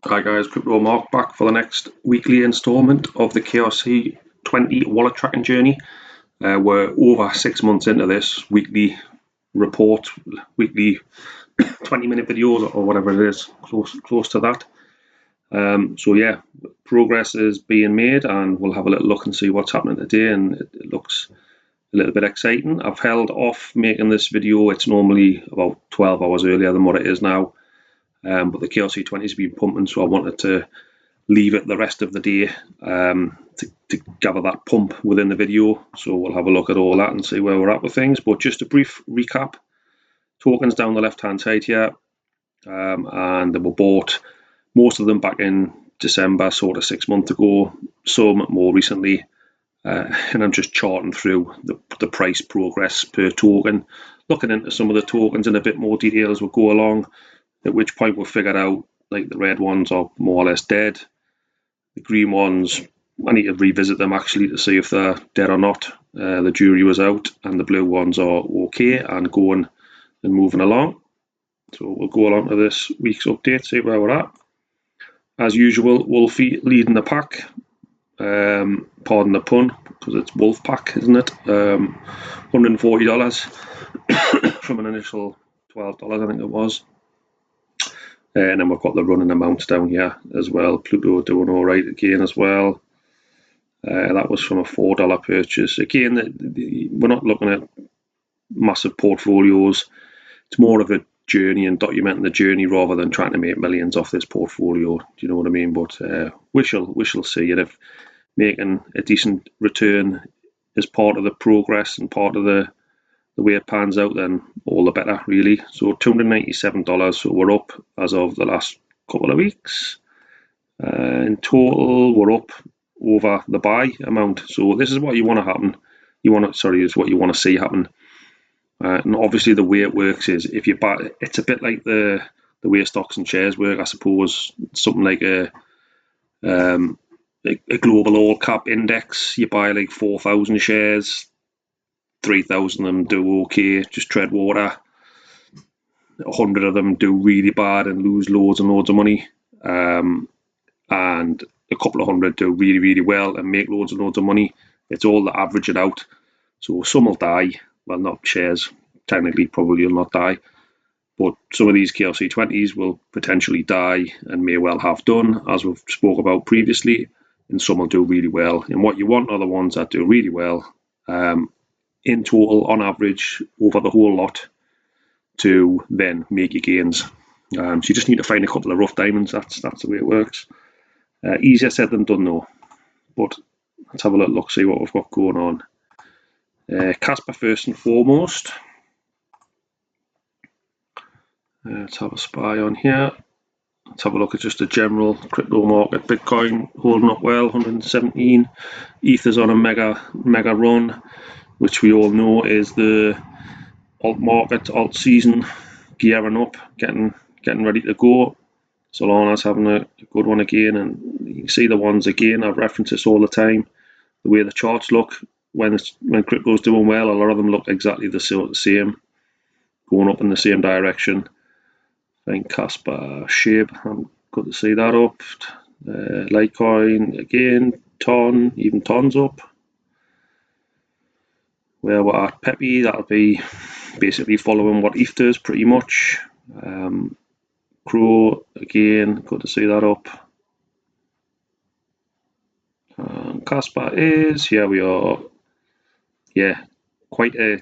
Hi guys, Crypto Mark back for the next weekly instalment of the KRC20 wallet tracking journey. We're over 6 months into this weekly report, weekly 20-minute videos or whatever it is, close to that. So yeah, progress is being made and we'll have a little look and see what's happening today, and it looks a little bit exciting. I've held off making this video. It's normally about 12 hours earlier than what it is now. But the KRC20 has been pumping, so I wanted to leave it the rest of the day to gather that pump within the video. So we'll have a look at all that and see where we're at with things. But just a brief recap: tokens down the left hand side here, and they were bought, most of them back in December, sort of 6 months ago, some more recently. And I'm just charting through the price progress per token, looking into some of the tokens in a bit more detail as we go along. At which point we'll figure out, like, the red ones are more or less dead. The green ones, I need to revisit them actually to see if they're dead or not. The jury was out, and the blue ones are okay and going and moving along. So we'll go along to this week's update, see where we're at. As usual, Wolfie leading the pack. Pardon the pun, because it's Wolf Pack, isn't it? $140 from an initial $12, I think it was. And then we've got the running amounts down here as well. Pluto doing all right again as well. That was from a $4 purchase. Again, we're not looking at massive portfolios. It's more of a journey and documenting the journey rather than trying to make millions off this portfolio. Do you know what I mean? But we shall see. And if making a decent return is part of the progress and part of the way it pans out, then all the better, really. So $297, so we're up as of the last couple of weeks. In total, we're up over the buy amount. So this is what you want to happen. Is what you want to see happen. And obviously the way it works is, if you buy, it's a bit like the way stocks and shares work, I suppose. Something like a global all cap index. You buy like 4,000 shares. 3,000 of them do okay, just tread water. 100 of them do really bad and lose loads and loads of money. And a couple of hundred do really, really well and make loads and loads of money. It's all the average it out. So some will die. Well, not shares, technically probably will not die. But some of these KRC20s will potentially die and may well have done, as we've spoke about previously. And some will do really well. And what you want are the ones that do really well. In total, on average, over the whole lot, to then make your gains. So you just need to find a couple of rough diamonds. That's the way it works. Easier said than done, though. But let's have a little look, see what we've got going on. Kaspa first and foremost. Let's have a spy on here. Let's have a look at just the general crypto market. Bitcoin holding up well, 117. Ether's on a mega run, which we all know is the alt market, alt season, gearing up, getting ready to go. Solana's having a good one again, and you can see the ones again. I reference this all the time. The way the charts look when crypto's doing well, a lot of them look exactly the same, going up in the same direction. I think Kaspa, Shape, I'm good to see that up. Litecoin again, even Ton's up. Where we're at Peppy, that'll be basically following what ETH does pretty much. Crow again, good to see that up. Kaspa is, here we are. Yeah, quite a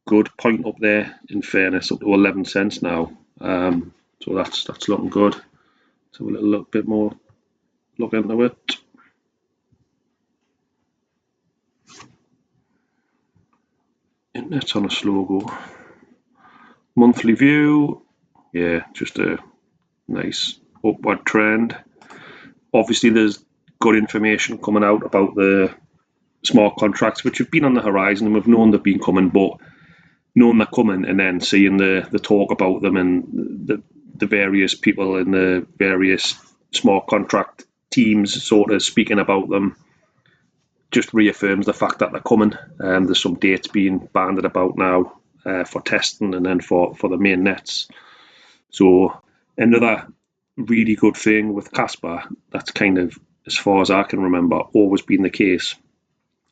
good point up there, in fairness, up to 11 cents now. So that's looking good. Let's have a little bit more look into it. Internet's on a slow go. Monthly view, yeah, just a nice upward trend. Obviously there's good information coming out about the smart contracts, which have been on the horizon, and we've known they've been coming, but knowing they're coming and then seeing the talk about them and the various people in the various smart contract teams sort of speaking about them just reaffirms the fact that they're coming. There's some dates being banded about now for testing and then for the main nets. So another really good thing with Kaspa, that's kind of, as far as I can remember, always been the case.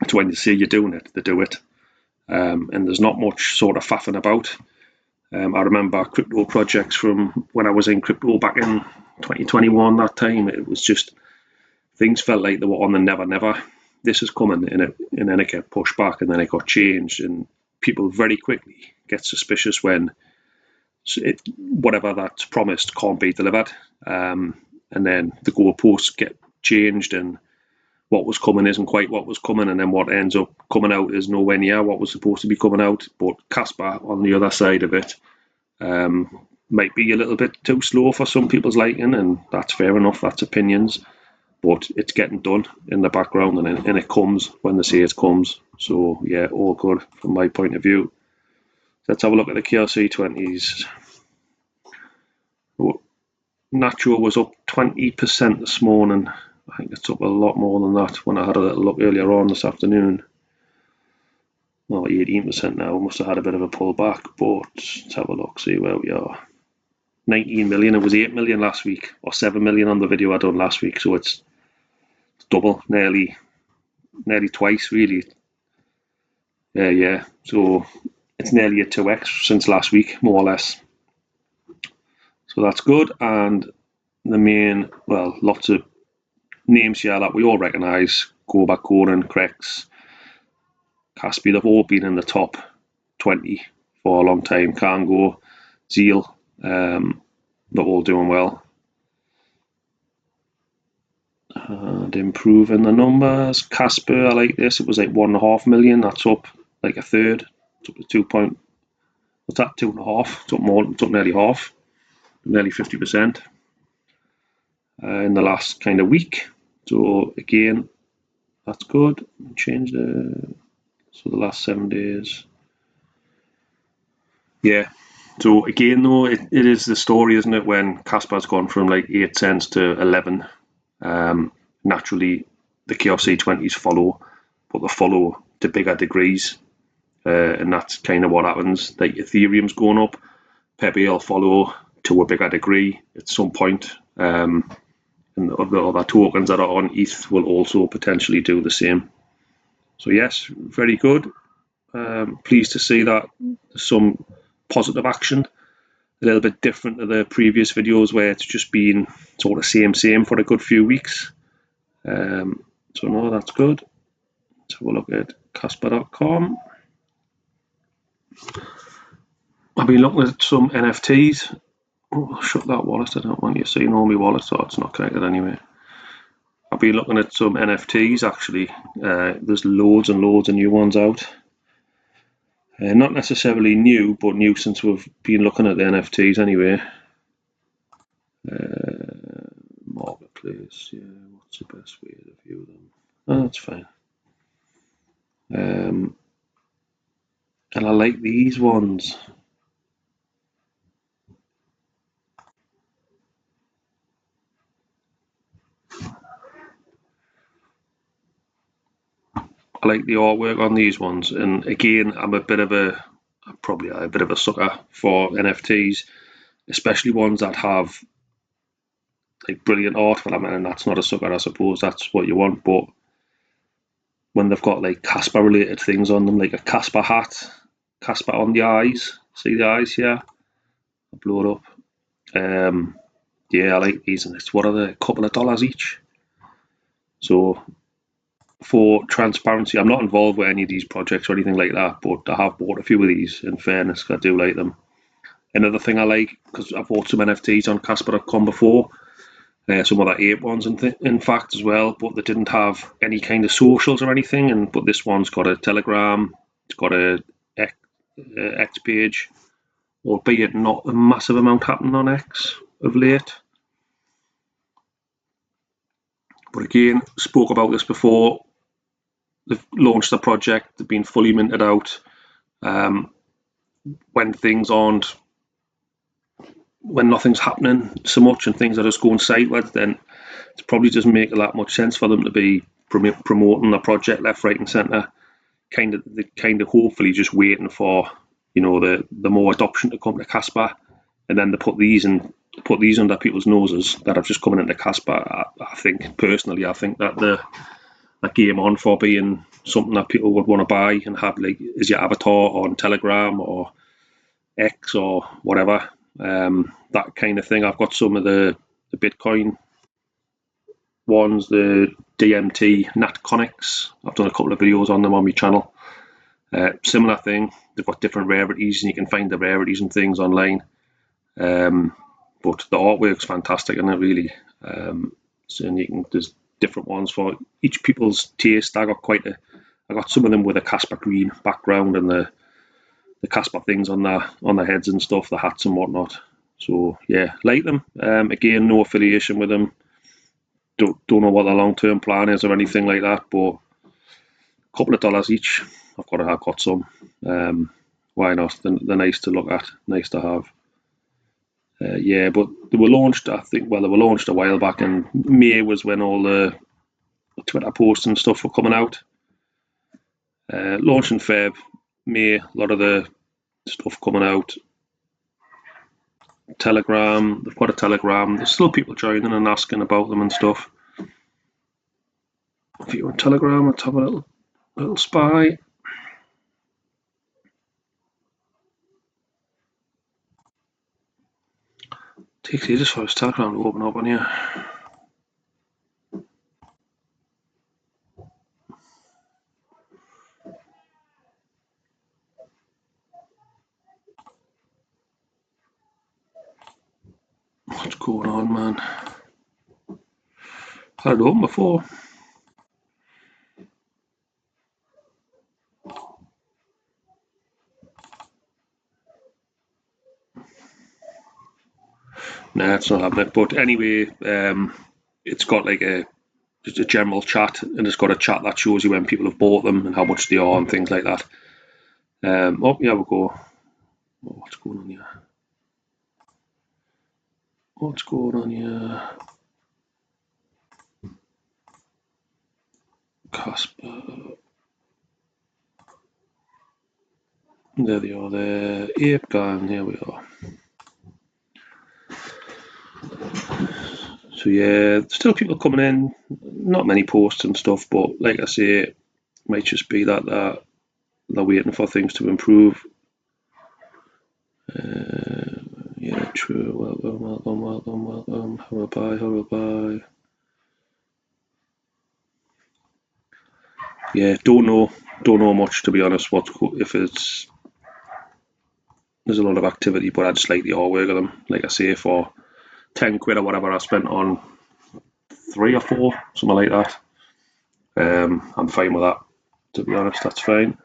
It's when they say you're doing it, they do it. And there's not much sort of faffing about. I remember crypto projects from when I was in crypto back in 2021, that time. It was just, things felt like they were on the never, never. This is coming, and then it got pushed back, and then it got changed, and people very quickly get suspicious when whatever that's promised can't be delivered. And then the goalposts get changed, and what was coming isn't quite what was coming, and then what ends up coming out is nowhere near what was supposed to be coming out. But Kaspa, on the other side of it, might be a little bit too slow for some people's liking, and that's fair enough, that's opinions. But it's getting done in the background, and it comes when they say it comes. So yeah, all good from my point of view. Let's have a look at the KRC20s. Natural was up 20% this morning. I think it's up a lot more than that when I had a little look earlier on this afternoon. Well, 18% now. Must have had a bit of a pullback, but let's have a look, see where we are. 19 million. It was 8 million last week, or 7 million on the video I done last week. So it's double, nearly twice, really. Yeah. So it's nearly a 2x since last week, more or less. So that's good. And the main, well, lots of names here that we all recognise: Go Back Conan, Krex, Kaspa, they've all been in the top 20 for a long time. Kango, Zeal, they're all doing well. And improving the numbers. Kaspa, I like this. It was like 1.5 million. That's up like a third. It's up to 2 point. What's that? 2.5. It's up more. It's up nearly half. Nearly 50% in the last kind of week. So again, that's good. Change the the last 7 days. Yeah. So again, though, it is the story, isn't it? When Kaspa's gone from like 8 cents to 11. Naturally, the KRC20s follow, but they follow to bigger degrees, and that's kind of what happens. Like Ethereum's going up, Pepe will follow to a bigger degree at some point, and the other tokens that are on ETH will also potentially do the same. So yes, very good. Pleased to see that there's some positive action. A little bit different to the previous videos where it's just been sort of same for a good few weeks. So no, that's good. Let's have a look at Kaspa.com. I've been looking at some NFTs. Oh, shut that wallet. I don't want you seeing all my wallets, so it's not connected anyway. I've been looking at some NFTs actually. There's loads and loads of new ones out. Not necessarily new, but new since we've been looking at the NFTs anyway. Marketplace, yeah, what's the best way to view them? Oh, that's fine. And I like these ones. I like the artwork on these ones, and again, I'm probably a bit of a sucker for NFTs, especially ones that have like brilliant art. Well, I mean, that's not a sucker, I suppose that's what you want, but when they've got like Kaspa related things on them, like a Kaspa hat, Kaspa on the eyes, see the eyes here? I'll blow it up. Yeah, I like these, and it's what are they? A couple of dollars each. So for transparency, I'm not involved with any of these projects or anything like that, but I have bought a few of these, in fairness, I do like them. Another thing I like, because I've bought some NFTs on Kaspa.com before, some other Ape ones in fact as well, but they didn't have any kind of socials or anything, but this one's got a Telegram, it's got a X page, albeit not a massive amount happening on X of late. But again, spoke about this before. They've launched the project, they've been fully minted out. When nothing's happening so much and things are just going sideways, then it probably doesn't make that much sense for them to be promoting the project left, right, and centre. Kind of hopefully just waiting for the more adoption to come to Kaspa, and then to put these under people's noses that have just coming into Kaspa. I think personally, that the game on for being something that people would want to buy and have like as your avatar on Telegram or X or whatever, that kind of thing. I've got some of the Bitcoin ones, the DMT Natconics. I've done a couple of videos on them on my channel. Similar thing, they've got different rarities and you can find the rarities and things online. But the artwork's fantastic, and it really, so there's different ones for each people's taste. I got some of them with a Kaspa green background and the Kaspa things on their heads and stuff, the hats and whatnot. So yeah, like them. Again, no affiliation with them. Don't know what the long-term plan is or anything like that, but a couple of dollars each. I've got some. Why not? They're nice to look at, nice to have. Yeah, but they were launched, they were launched a while back, and May was when all the Twitter posts and stuff were coming out. Launched in Feb, May, a lot of the stuff coming out. Telegram, they've got a Telegram. There's still people joining and asking about them and stuff. If you're on Telegram, let's have a little spy. Takes ages for his Telegram to open up on here. What's going on, man? Had it open before. Nah, it's not happening. But anyway, it's got like just a general chat, and it's got a chat that shows you when people have bought them and how much they are and things like that. Oh, yeah, we'll go. Oh, what's going on here? What's going on here? Kaspa. There they are, the Ape Gang, here we are. So yeah, still people coming in, not many posts and stuff, but like I say, it might just be that they're waiting for things to improve. Yeah, true. Welcome. How buy. Yeah, don't know much, to be honest. If it's there's a lot of activity, but I just like the artwork of them. Like I say, for 10 quid or whatever I spent on 3 or 4, something like that. I'm fine with that, to be honest. That's fine.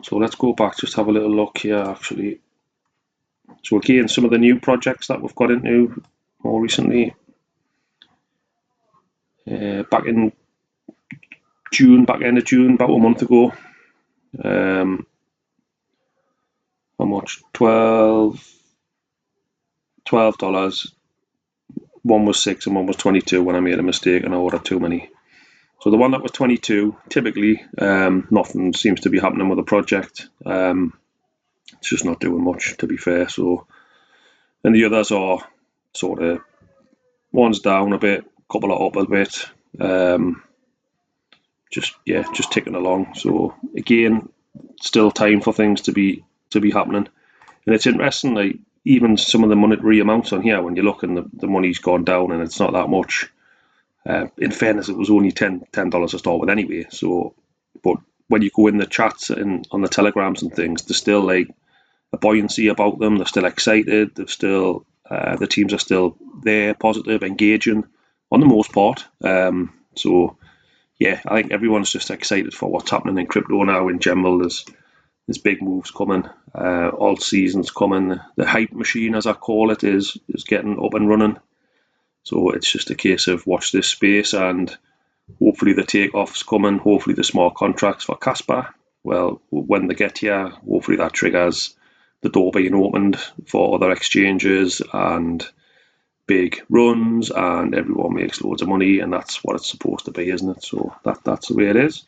So let's go back, just have a little look here actually. So again, some of the new projects that we've got into more recently. Back in June, back end of June, about a month ago. How much? $12. One was 6 and one was 22 when I made a mistake and I ordered too many. So the one that was 22, typically nothing seems to be happening with the project. It's just not doing much, to be fair. So, and the others are sort of, one's down a bit, couple are up a bit. Just ticking along. So again, still time for things to be happening. And it's interesting, like even some of the monetary amounts on here, when you look and the money's gone down and it's not that much. In fairness, it was only $10 to start with anyway. So, but when you go in the chats and on the telegrams and things, there's still like a buoyancy about them. They're still excited. They're still the teams are still there, positive, engaging on the most part. So yeah, I think everyone's just excited for what's happening in crypto now in general. There's big moves coming, all seasons coming. The hype machine, as I call it, is getting up and running. So it's just a case of watch this space, and hopefully the takeoff's coming. Hopefully the smart contracts for Kaspa. Well, when they get here, hopefully that triggers the door being opened for other exchanges and big runs, and everyone makes loads of money, and that's what it's supposed to be, isn't it? So that's the way it is.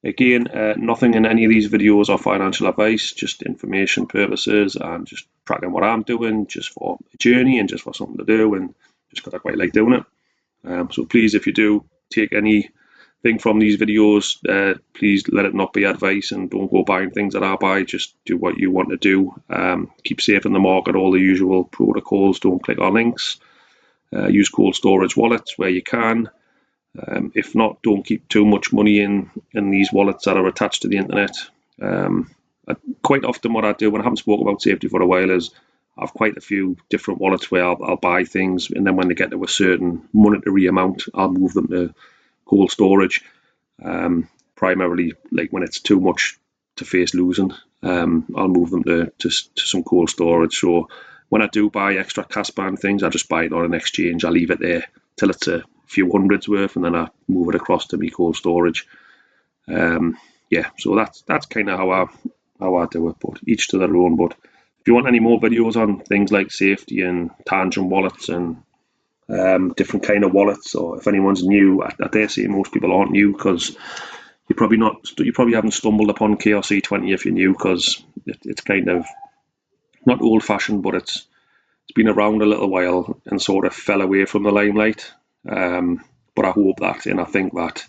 Again, nothing in any of these videos are financial advice, just information purposes and just tracking what I'm doing, just for a journey and just for something to do, and just because I quite like doing it. So please, if you do take anything from these videos, please let it not be advice, and don't go buying things that I buy. Just do what you want to do. Keep safe in the market, all the usual protocols. Don't click on links. Use cold storage wallets where you can. If not, don't keep too much money in these wallets that are attached to the internet. Quite often what I do, when I haven't spoken about safety for a while, is I have quite a few different wallets where I'll buy things, and then when they get to a certain monetary amount, I'll move them to cold storage. Primarily, like when it's too much to face losing, I'll move them to some cold storage. So when I do buy extra Kaspa and things, I just buy it on an exchange. I leave it there till it's a few hundreds worth, and then I move it across to my cold storage. Yeah, so that's kind of how I do it, but each to their own. But if you want any more videos on things like safety and tangent wallets and different kind of wallets, or if anyone's new, I dare say most people aren't new, because you probably haven't stumbled upon KRC20 if you're new, because it's kind of not old fashioned, but it's been around a little while and sort of fell away from the limelight. But I hope that, and I think that